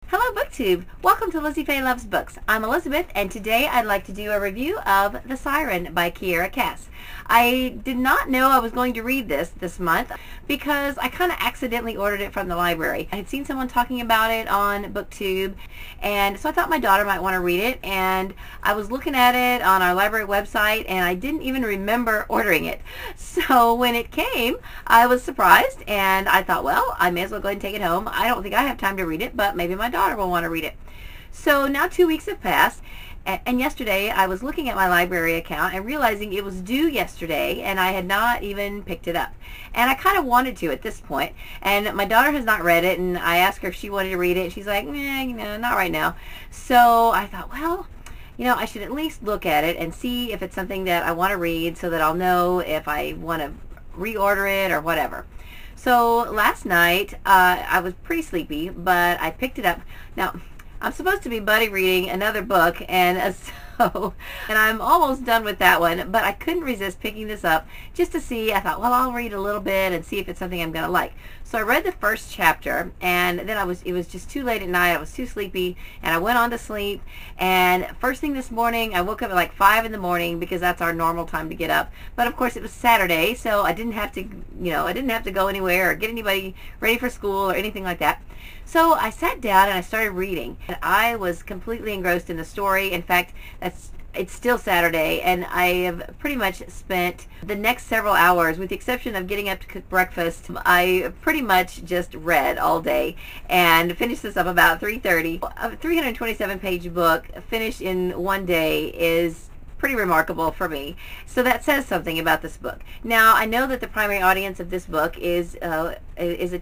Hello BookTube! Welcome to Lizzie Faye Loves Books. I'm Elizabeth, and today I'd like to do a review of The Siren by Kiera Cass. I did not know I was going to read this month because I kind of accidentally ordered it from the library. I had seen someone talking about it on BookTube, and so I thought my daughter might want to read it, and I was looking at it on our library website, and I didn't even remember ordering it. So when it came, I was surprised, and I thought, well, I may as well go ahead and take it home. I don't think I have time to read it, but maybe my daughter will want to read it. So now 2 weeks have passed, and yesterday I was looking at my library account and realizing it was due yesterday, and I had not even picked it up. And I kind of wanted to at this point, and my daughter has not read it, and I asked her if she wanted to read it. She's like, not right now. So I thought, well, I should at least look at it and see if it's something that I want to read so that I'll know if I want to reorder it or whatever. So last night, I was pretty sleepy, but I picked it up. Now, I'm supposed to be buddy reading another book, and I'm almost done with that one, but I couldn't resist picking this up just to see. I thought, well, I'll read a little bit and see if it's something I'm going to like. So I read the first chapter, and then it was just too late at night. I was too sleepy, and I went on to sleep. And first thing this morning, I woke up at like 5 in the morning because that's our normal time to get up. But of course, it was Saturday, so I didn't have to, I didn't have to go anywhere or get anybody ready for school or anything like that. So I sat down and I started reading, and I was completely engrossed in the story. In fact, it's still Saturday, and I have pretty much spent the next several hours, with the exception of getting up to cook breakfast, I pretty much just read all day and finished this up about 3:30. A 327-page book finished in one day is pretty remarkable for me. So that says something about this book. Now, I know that the primary audience of this book is a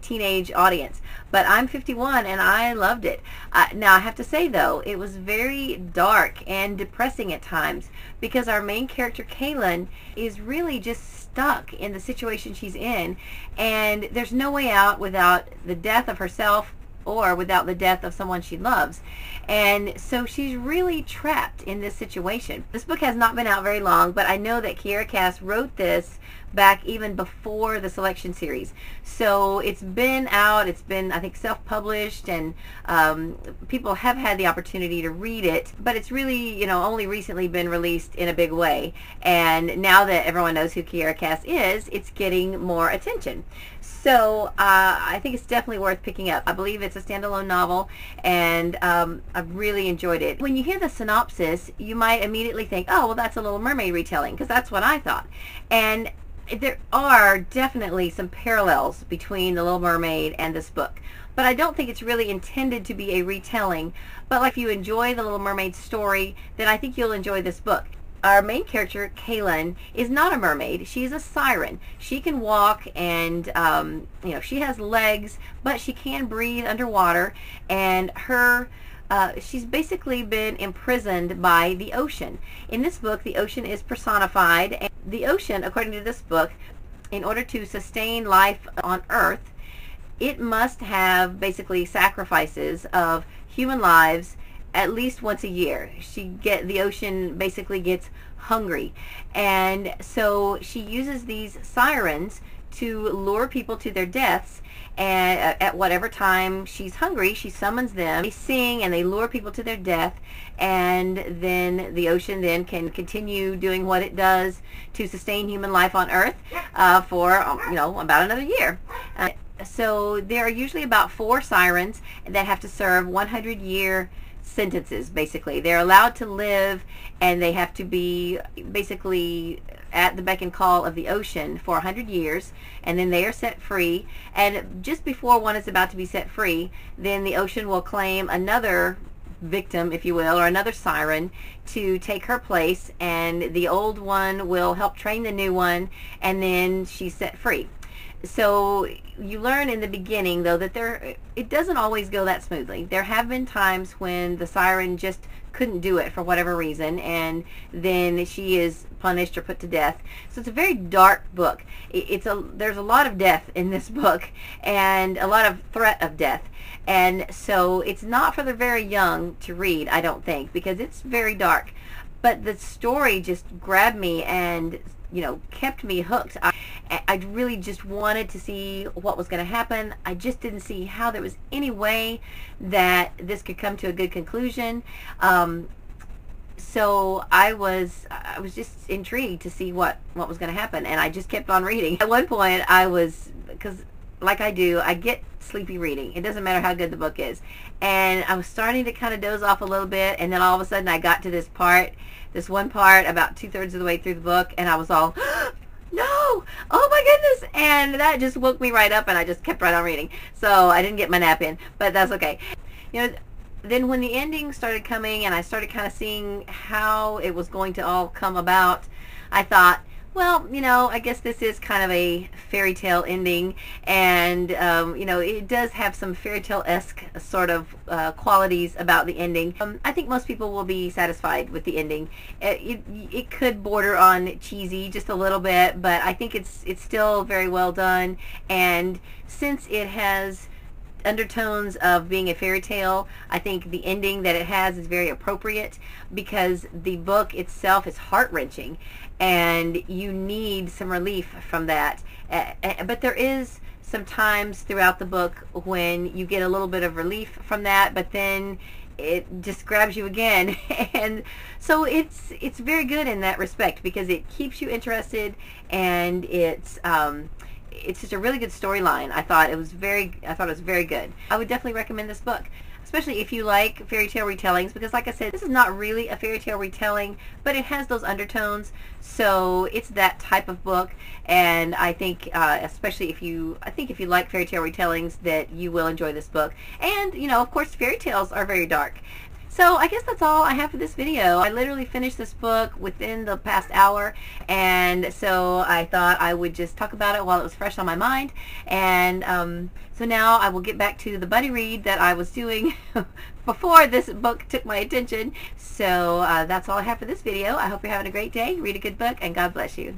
teenage audience, but I'm 51 and I loved it. Now, I have to say, though, it was very dark and depressing at times because our main character, Kaylin, is really just stuck in the situation she's in, and there's no way out without the death of herself or without the death of someone she loves. And so she's really trapped in this situation. This book has not been out very long, but I know that Kiera Cass wrote this back even before the Selection series. So it's been out, it's been, I think, self-published, and people have had the opportunity to read it, but it's really, only recently been released in a big way. And now that everyone knows who Kiera Cass is, it's getting more attention. So I think it's definitely worth picking up. I believe it's a standalone novel, and I've really enjoyed it. When you hear the synopsis, you might immediately think, oh, well, that's a Little Mermaid retelling, because that's what I thought. And there are definitely some parallels between The Little Mermaid and this book, but I don't think it's really intended to be a retelling. But like, if you enjoy The Little Mermaid story, then I think you'll enjoy this book. Our main character, Kaylin, is not a mermaid. She's a siren. She can walk, and she has legs, but she can breathe underwater, and she's basically been imprisoned by the ocean. In this book, the ocean is personified, and the ocean, according to this book, in order to sustain life on Earth, it must have basically sacrifices of human lives at least once a year. The ocean basically gets hungry, and so she uses these sirens to lure people to their deaths. And at whatever time she's hungry, she summons them. They sing and they lure people to their death, and then the ocean then can continue doing what it does to sustain human life on Earth for about another year. So there are usually about 4 sirens that have to serve 100-year sentences. Basically, they're allowed to live, and they have to be basically at the beck and call of the ocean for 100 years, and then they are set free. And just before one is about to be set free, then the ocean will claim another victim, if you will, or another siren to take her place, and the old one will help train the new one, and then she's set free. So you learn in the beginning, though, that it doesn't always go that smoothly. There have been times when the siren just couldn't do it for whatever reason, and then she is punished or put to death. So it's a very dark book. There's a lot of death in this book, and a lot of threat of death. And so it's not for the very young to read, I don't think, because it's very dark. But the story just grabbed me, and kept me hooked. I really just wanted to see what was going to happen. I just didn't see how there was any way that this could come to a good conclusion. So I was just intrigued to see what was going to happen, and I just kept on reading. At one point, because like I do, I get sleepy reading. It doesn't matter how good the book is. And I was starting to kind of doze off a little bit, and then all of a sudden I got to this one part about 2/3 of the way through the book, and I was all, no, oh my goodness, and that just woke me right up, and I just kept right on reading. So I didn't get my nap in, but that's okay. Then when the ending started coming and I started kind of seeing how it was going to all come about, I thought, well, I guess this is kind of a fairy tale ending, and it does have some fairy tale-esque sort of qualities about the ending. I think most people will be satisfied with the ending. It could border on cheesy just a little bit, but I think it's still very well done, and since it has undertones of being a fairy tale, I think the ending that it has is very appropriate, because the book itself is heart-wrenching and you need some relief from that. But there is some times throughout the book when you get a little bit of relief from that, but then it just grabs you again. And so it's very good in that respect, because it keeps you interested, and it's just a really good storyline. I thought it was very good. I would definitely recommend this book, especially if you like fairy tale retellings, because like I said, this is not really a fairy tale retelling, but it has those undertones, so it's that type of book. And I think especially if you like fairy tale retellings, that you will enjoy this book. And of course, fairy tales are very dark. So I guess that's all I have for this video. I literally finished this book within the past hour, and so I thought I would just talk about it while it was fresh on my mind. And so now I will get back to the buddy read that I was doing before this book took my attention. So that's all I have for this video. I hope you're having a great day. Read a good book, and God bless you.